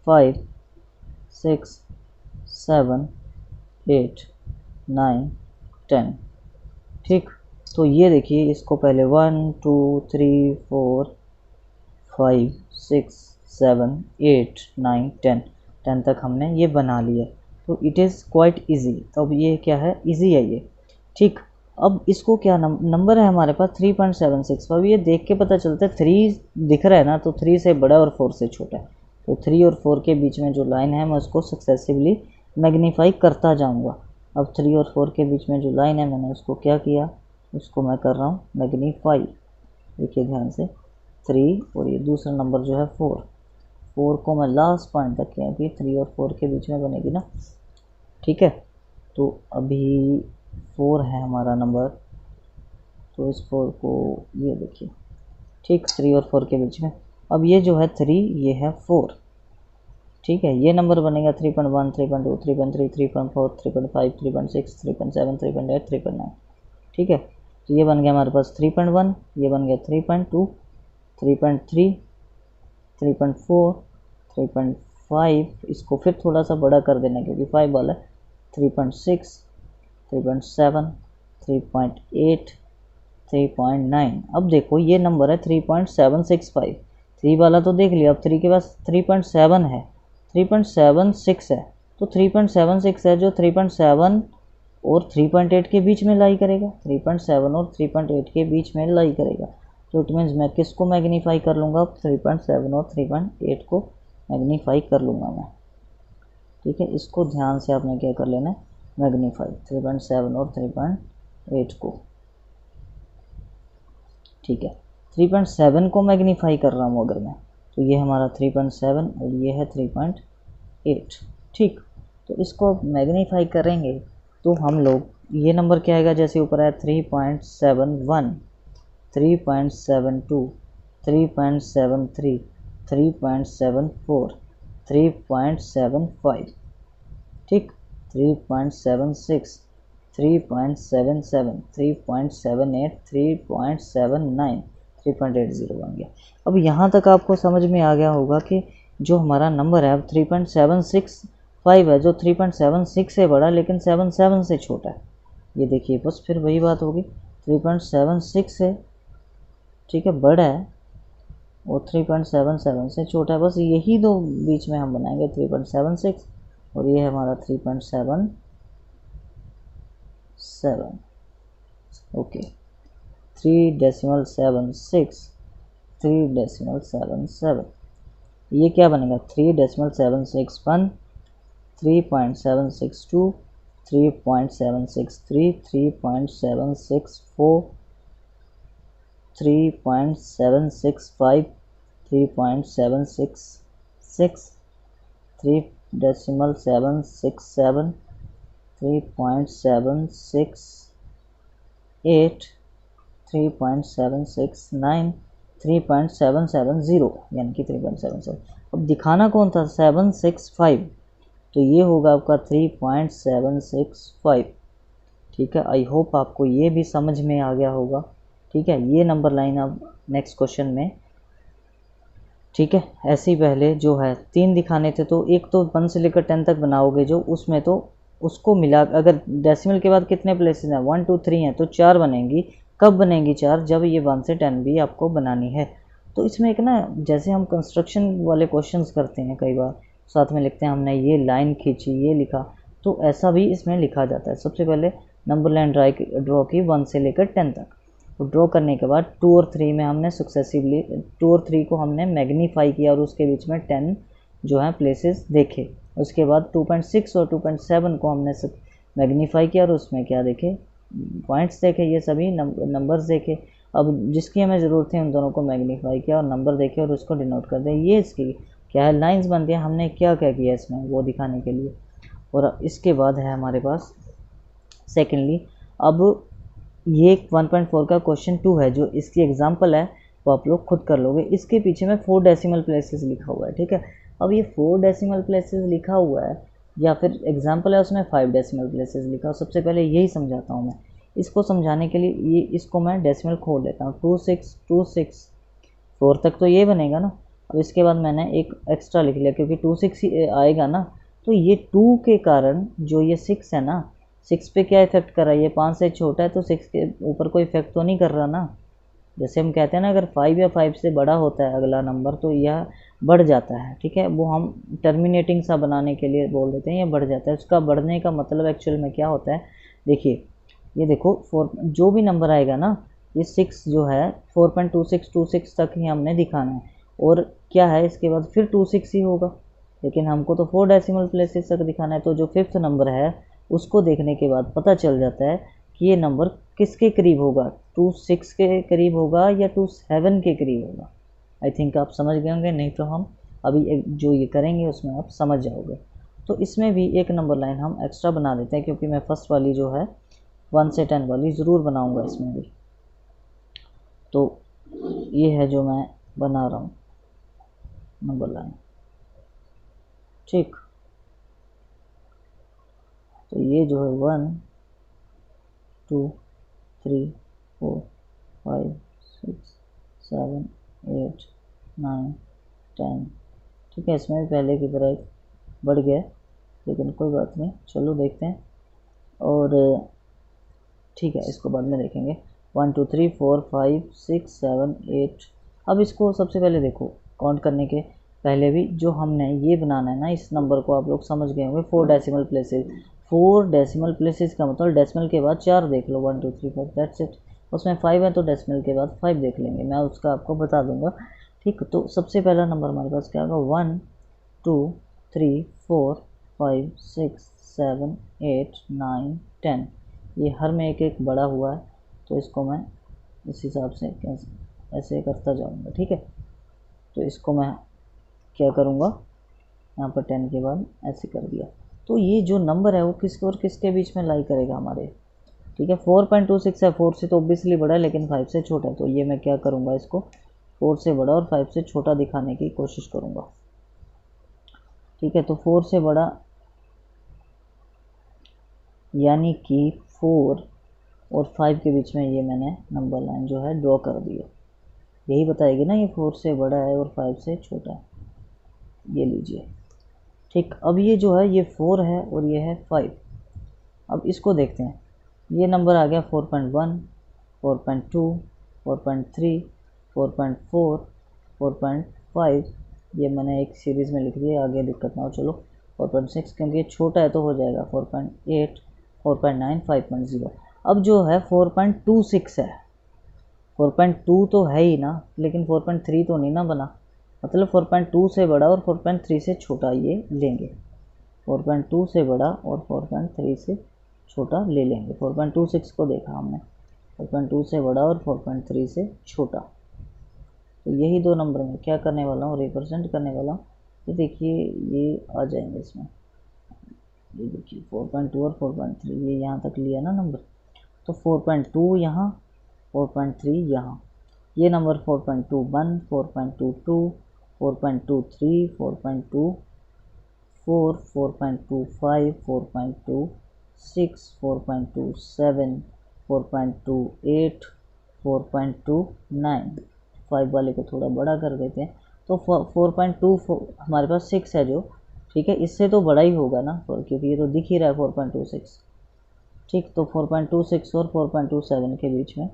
5, 6, 7, 8, 9, 10, ठीक। तो ये देखिए इसको पहले 1, 2, 3, 4, 5, 6, 7, 8, 9, 10 तक हमने ये बना लिया। तो इट इज़ क्वाइट इजी। तो अब ये क्या है, इजी है ये, ठीक। अब इसको क्या नंबर है हमारे पास 3.76। अब ये देख के पता चलता है 3 दिख रहा है ना, तो 3 से बड़ा और 4 से छोटा है। तो 3 और 4 के बीच में जो लाइन है मैं उसको सक्सेसिवली मैग्नीफाई करता जाऊंगा। अब 3 और 4 के बीच में जो लाइन है मैंने उसको क्या किया, उसको मैं कर रहा हूँ मैग्नीफाई। देखिए ध्यान से, 3 और ये दूसरा नंबर जो है 4 को मैं लास्ट पॉइंट तक किया कि 3 और 4 के बीच में बनेगी ना, ठीक है। तो अभी 4 है हमारा नंबर, तो इस 4 को ये देखिए, ठीक, 3 और 4 के बीच में। अब ये जो है 3, ये है 4, ठीक है। ये नंबर बनेगा 3.1, 3.2, 3.3, 3.4, 3.5, 3.6, 3.7, 3.8, 3.9, ठीक है। तो ये बन गया हमारे पास 3.1, ये बन गया 3.2, 3.3, 3.4, 3.5, इसको फिर थोड़ा सा बड़ा कर देना क्योंकि 5 वाला है, 3.6, 3.7, 3.8, 3.9। अब देखो ये नंबर है 3.765, 3 वाला तो देख लिया, अब 3 के पास 3.7 है, 3.76 है, तो 3.76 है जो 3.7 और 3.8 के बीच में लाई करेगा, 3.7 और 3.8 के बीच में लाई करेगा। तो इट मीन्स मैं किसको मैग्नीफाई कर लूँगा, 3.7 और 3.8 को मैग्नीफाई कर लूँगा मैं, ठीक है। इसको ध्यान से आपने क्या कर लेना है, मैग्नीफाई 3.7 और 3.8 को, ठीक है। 3.7 को मैग्नीफाई कर रहा हूँ अगर मैं, तो ये हमारा 3.7 और ये है 3.8, ठीक। तो इसको मैग्नीफाई करेंगे तो हम लोग, ये नंबर क्या आएगा, जैसे ऊपर है 3.71, 3.72, 3.73, 3.74, 3.75, ठीक, 3.76, 3.77, 3.78, 3.79, 3.80 बन गया। अब यहाँ तक आपको समझ में आ गया होगा कि जो हमारा नंबर है अब 3.765 है, जो 3.76 से बड़ा लेकिन 77 से छोटा है। ये देखिए बस फिर वही बात होगी, 3.76 है, ठीक है, बड़ा है, और 3.77 से छोटा है, बस यही दो बीच में हम बनाएंगे 3.76 और ये है हमारा 3.77, ओके, 3.76, 3.77, ये क्या बनेगा 3.761, 3.762, 3.763, 3.764, 3.765, 3.766, 3.767, 3.768, 3.769, 3.770, यानी कि 3.77। अब दिखाना कौन था 765, तो ये होगा आपका 3.765, ठीक है। आई होप आपको ये भी समझ में आ गया होगा, ठीक है। ये नंबर लाइन अब नेक्स्ट क्वेश्चन में, ठीक है। ऐसे ही पहले जो है 3 दिखाने थे, तो एक तो 1 से लेकर 10 तक बनाओगे जो, उसमें तो उसको मिला, अगर डेसिमल के बाद कितने प्लेसेस हैं 1 2 3 हैं, तो 4 बनेंगी। कब बनेंगी 4, जब ये 1 से 10 भी आपको बनानी है। तो इसमें एक ना, जैसे हम कंस्ट्रक्शन वाले क्वेश्चंस करते हैं कई बार, साथ में लिखते हैं हमने ये लाइन खींची, ये लिखा, तो ऐसा भी इसमें लिखा जाता है। सबसे पहले नंबर लाइन ड्रॉ की 1 से लेकर 10 तक, तो ड्रॉ करने के बाद 2 और 3 में हमने सक्सेसिवली 2 और 3 को हमने मैग्नीफाई किया और उसके बीच में 10 जो है प्लेसेस देखे। उसके बाद 2.6 और 2.7 को हमने मैग्नीफाई किया और उसमें क्या देखे, पॉइंट्स देखे, ये सभी नंबर्स देखे। अब जिसकी हमें ज़रूरत है उन दोनों को मैग्नीफाई किया और नंबर देखे और उसको डिनोट कर दें। ये इसकी क्या है, लाइंस बनती हैं, हमने क्या क्या किया इसमें वो दिखाने के लिए। और इसके बाद है हमारे पास सेकेंडली, अब ये 1.4 का क्वेश्चन 2 है, जो इसकी एग्जांपल है वो आप लोग खुद कर लोगे। इसके पीछे में 4 डेसिमल प्लेसेस लिखा हुआ है, ठीक है। अब ये 4 डेसिमल प्लेसेस लिखा हुआ है या फिर एग्जांपल है उसमें 5 डेसिमल प्लेसेस लिखा। सबसे पहले यही समझाता हूँ मैं। इसको समझाने के लिए ये इसको मैं डेसिमल खोल लेता हूँ, 2626 4 तक तो ये बनेगा ना। अब इसके बाद मैंने एक एक्स्ट्रा लिख लिया क्योंकि 26 आएगा ना, तो ये 2 के कारण जो ये 6 है ना, 6 पे क्या इफेक्ट कर रहा है, ये 5 से छोटा है तो 6 के ऊपर कोई इफेक्ट तो नहीं कर रहा ना, जैसे हम कहते हैं ना, अगर 5 या 5 से बड़ा होता है अगला नंबर तो यह बढ़ जाता है, ठीक है। वो हम टर्मिनेटिंग सा बनाने के लिए बोल देते हैं, ये बढ़ जाता है। उसका बढ़ने का मतलब एक्चुअल में क्या होता है, देखिए ये देखो 4 जो भी नंबर आएगा ना, ये 6 जो है 4.2626 तक ही हमने दिखाना है, और क्या है इसके बाद फिर 26 ही होगा, लेकिन हमको तो 4 डेसिमल प्लेसेस तक दिखाना है। तो जो 5th नंबर है उसको देखने के बाद पता चल जाता है कि ये नंबर किसके करीब होगा, 26 के करीब होगा या 27 के करीब होगा। आई थिंक आप समझ गए होंगे, नहीं तो हम अभी जो ये करेंगे उसमें आप समझ जाओगे। तो इसमें भी एक नंबर लाइन हम एक्स्ट्रा बना देते हैं, क्योंकि मैं फर्स्ट वाली जो है 1 से 10 वाली ज़रूर बनाऊंगा इसमें भी। तो ये है जो मैं बना रहा हूँ नंबर लाइन, ठीक। तो ये जो है 1 2 3 4 5 6 7 8 9 10, ठीक है। इसमें भी पहले की तरह बढ़ गया, लेकिन कोई बात नहीं, चलो देखते हैं। और ठीक है, इसको बाद में देखेंगे। 1 2 3 4 5 6 7 8। अब इसको सबसे पहले देखो, काउंट करने के पहले भी जो हमने ये बनाना है ना, इस नंबर को आप लोग समझ गए होंगे 4 डेसिमल प्लेसेस। 4 डेसिमल प्लेसेस का मतलब डेसिमल के बाद 4 देख लो, 1 2 3 4, दैट्स इट। उसमें 5 है तो डेसिमल के बाद 5 देख लेंगे, मैं उसका आपको बता दूंगा, ठीक। तो सबसे पहला नंबर हमारे पास क्या होगा, 1 2 3 4 5 6 7 8 9 10। ये हर में एक एक बड़ा हुआ है, तो इसको मैं इस हिसाब से ऐसे करता जाऊंगा, ठीक है। तो इसको मैं क्या करूँगा, यहाँ पर 10 के बाद ऐसे कर दिया। तो ये जो नंबर है वो किसके और किसके बीच में लाई करेगा हमारे, ठीक है। 4.26 है, 4 से तो ऑब्वियसली बड़ा है, लेकिन 5 से छोटा है। तो ये मैं क्या करूँगा, इसको 4 से बड़ा और 5 से छोटा दिखाने की कोशिश करूँगा, ठीक है। तो 4 से बड़ा यानी कि 4 और 5 के बीच में ये मैंने नंबर लाइन जो है ड्रॉ कर दी है। यही बताएगी ना ये 4 से बड़ा है और 5 से छोटा है, ये लीजिए, ठीक। अब ये जो है ये 4 है और ये है 5। अब इसको देखते हैं, ये नंबर आ गया 4.1 4.2 4.3 4.4 4.5। ये मैंने एक सीरीज़ में लिख दिया, आगे दिक्कत ना हो। चलो 4.6, क्योंकि ये छोटा है तो हो जाएगा 4.8 4.9 5.0। अब जो है 4.26 है, 4.2 तो है ही ना, लेकिन 4.3 तो नहीं ना बना, मतलब 4.2 से बड़ा और 4.3 से छोटा ये लेंगे। 4.2 से बड़ा और 4.3 से छोटा ले लेंगे। 4.26 को देखा हमने, 4.2 से बड़ा और 4.3 से छोटा। तो यही दो नंबर में क्या करने वाला हूँ, रिप्रेजेंट करने वाला हूँ। तो देखिए ये आ जाएंगे इसमें, ये देखिए 4.2 और 4.3, ये यहाँ तक लिया ना नंबर। तो 4.2 यहाँ, 4.3 यहाँ, ये नंबर 4.21 4.22 4.23 4.24 4.25 4.26 4.27 4.28 4.29। 5 वाले को थोड़ा बड़ा कर देते हैं, तो 4.2 हमारे पास 6 है जो, ठीक है। इससे तो बड़ा ही होगा ना, क्योंकि ये तो दिख ही रहा है 4.26, ठीक। तो 4.26 और 4.27 के बीच में,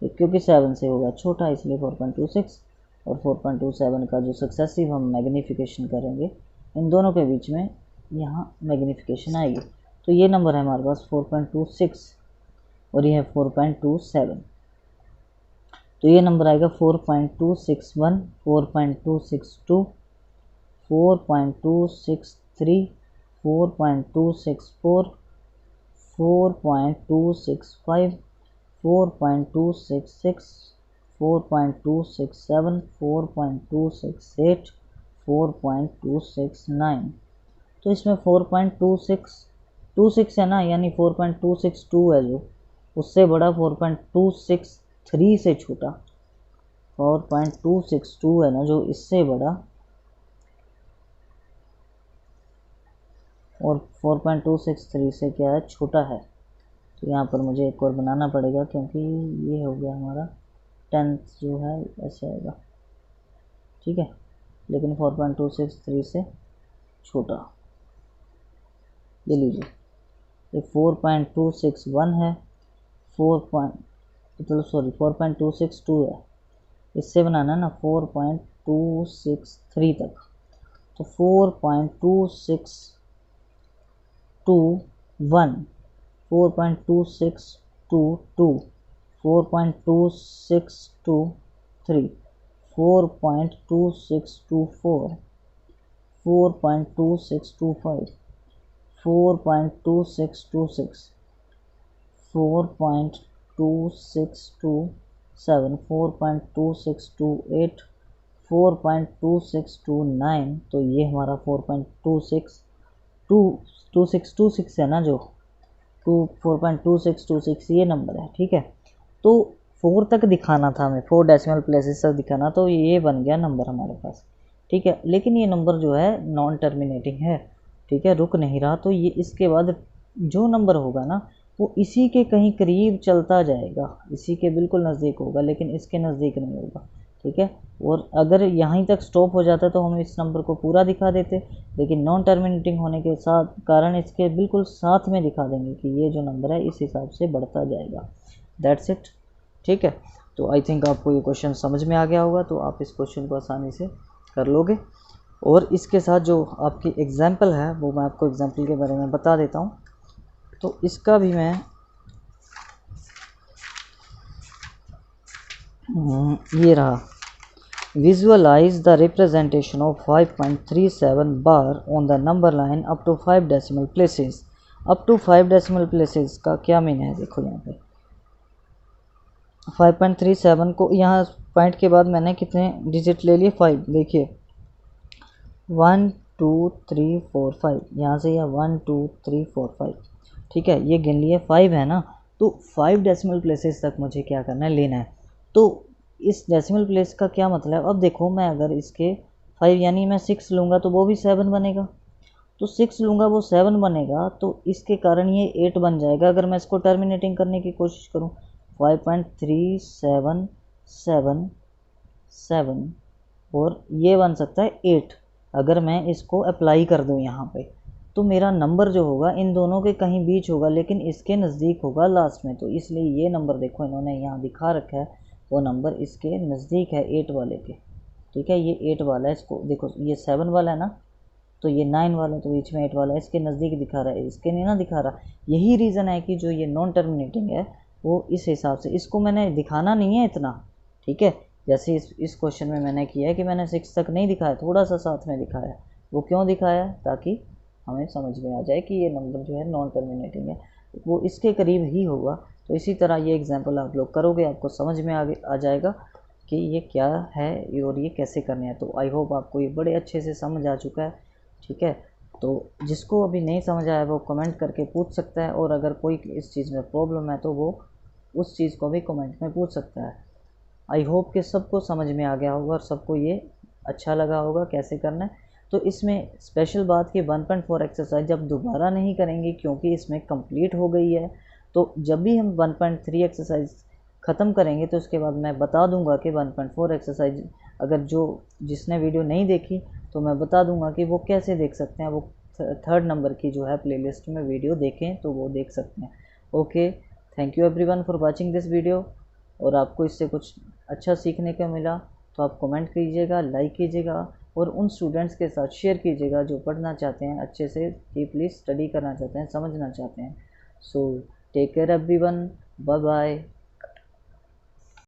क्योंकि 7 से होगा छोटा, इसलिए 4.26 और 4.27 का जो सक्सेसिव हम मैग्नीफिकेशन करेंगे, इन दोनों के बीच में यहाँ मैग्नीफिकेशन आएगी। तो ये नंबर है हमारे पास 4.26 और ये है 4.27। तो ये नंबर आएगा 4.261 4.262 4.263 4.264 4.265 4.266 4.267 4.268 4.269। तो इसमें 4.26 है ना, यानी 4.262 है जो, उससे बड़ा 4.263 से छोटा, 4.262 है ना जो इससे बड़ा, और 4.263 से क्या है, छोटा है। तो यहाँ पर मुझे एक और बनाना पड़ेगा, क्योंकि ये हो गया हमारा 10th जो है ऐसे आएगा, ठीक है, लेकिन 4.263 से छोटा। ये लीजिए, ये 4.261 है, तो सॉरी 4.262 है, इससे बनाना है ना 4.263 तक। तो 4.2621, 4.2622, 4.2623, 4.2624, 4.2625, 4.2626, 4.2627, 4.2628, 4.2629। तो ये हमारा 4.2626 है ना, जो 4.2626 ये नंबर है, ठीक है। तो 4 तक दिखाना था हमें, 4 डेसिमल प्लेसेस तक दिखाना, तो ये बन गया नंबर हमारे पास, ठीक है। लेकिन ये नंबर जो है नॉन टर्मिनेटिंग है, ठीक है, रुक नहीं रहा। तो ये इसके बाद जो नंबर होगा ना वो इसी के कहीं करीब चलता जाएगा, इसी के बिल्कुल नज़दीक होगा, लेकिन इसके नज़दीक नहीं होगा, ठीक है। और अगर यहीं तक स्टॉप हो जाता तो हम इस नंबर को पूरा दिखा देते, लेकिन नॉन टर्मिनेटिंग होने के साथ कारण इसके बिल्कुल साथ में दिखा देंगे कि ये जो नंबर है इस हिसाब से बढ़ता जाएगा। दैट्स इट, ठीक है। तो आई थिंक आपको ये क्वेश्चन समझ में आ गया होगा, तो आप इस क्वेश्चन को आसानी से कर लोगे। और इसके साथ जो आपकी एग्जाम्पल है वो मैं आपको एग्जाम्पल के बारे में बता देता हूँ। तो इसका भी मैं ये रहा, विजुअलाइज द रिप्रेजेंटेशन ऑफ 5.37 बार on the number line up to 5 decimal places. Up to 5 decimal places का क्या मीन है, देखो यहाँ पे 5.37 को यहाँ पॉइंट के बाद मैंने कितने डिजिट ले लिए, 5। देखिए 1 2 3 4 5, यहाँ से यह 1 2 3 4 5, ठीक है, ये गिन लिए 5 है ना। तो 5 डेसिमल प्लेसेस तक मुझे क्या करना है, लेना है। तो इस डेसिमल प्लेस का क्या मतलब, अब देखो मैं अगर इसके 5 यानी मैं 6 लूँगा तो वो भी 7 बनेगा, तो 6 लूँगा वो 7 बनेगा, तो इसके कारण ये 8 बन जाएगा। अगर मैं इसको टर्मिनेटिंग करने की कोशिश करूँ 5.377 और ये बन सकता है 8, अगर मैं इसको अप्लाई कर दूँ यहाँ पे, तो मेरा नंबर जो होगा इन दोनों के कहीं बीच होगा, लेकिन इसके नज़दीक होगा लास्ट में। तो इसलिए ये नंबर देखो इन्होंने यहाँ दिखा रखा है, वो नंबर इसके नज़दीक है 8 वाले के, ठीक है। ये 8 वाला है, इसको देखो ये 7 वाला है ना, तो ये 9 वाला, तो बीच में 8 वाला है, इसके नज़दीक दिखा रहा है, इसके नहीं ना दिखा रहा। यही रीज़न है कि जो ये नॉन टर्मिनेटिंग है वो इस हिसाब से, इसको मैंने दिखाना नहीं है इतना, ठीक है। जैसे इस क्वेश्चन में मैंने किया है कि मैंने 6 तक नहीं दिखाया, थोड़ा सा साथ में दिखाया। वो क्यों दिखाया, ताकि हमें समझ में आ जाए कि ये नंबर जो है नॉन टर्मिनेटिंग है, वो इसके करीब ही होगा। तो इसी तरह ये एग्जांपल आप लोग करोगे, आपको समझ में आ जाएगा कि ये क्या है और ये कैसे करने हैं। तो आई होप आपको ये बड़े अच्छे से समझ आ चुका है, ठीक है। तो जिसको अभी नहीं समझ आया वो कमेंट करके पूछ सकता है, और अगर कोई इस चीज़ में प्रॉब्लम है तो वो उस चीज़ को भी कमेंट में पूछ सकता है। आई होप कि सबको समझ में आ गया होगा और सबको ये अच्छा लगा होगा कैसे करना है। तो इसमें स्पेशल बात कि 1.4 एक्सरसाइज जब दोबारा नहीं करेंगे, क्योंकि इसमें कंप्लीट हो गई है। तो जब भी हम 1.3 एक्सरसाइज ख़त्म करेंगे तो उसके बाद मैं बता दूंगा कि 1.4 एक्सरसाइज, अगर जिसने वीडियो नहीं देखी तो मैं बता दूंगा कि वो कैसे देख सकते हैं। वो 3rd नंबर की जो है प्लेलिस्ट में वीडियो देखें तो वो देख सकते हैं। Okay, thank you everyone for watching this video. और आपको इससे कुछ अच्छा सीखने को मिला तो आप कमेंट कीजिएगा, लाइक कीजिएगा, और उन स्टूडेंट्स के साथ शेयर कीजिएगा जो पढ़ना चाहते हैं, अच्छे से डीपली स्टडी करना चाहते हैं, समझना चाहते हैं। So take care everyone, bye bye.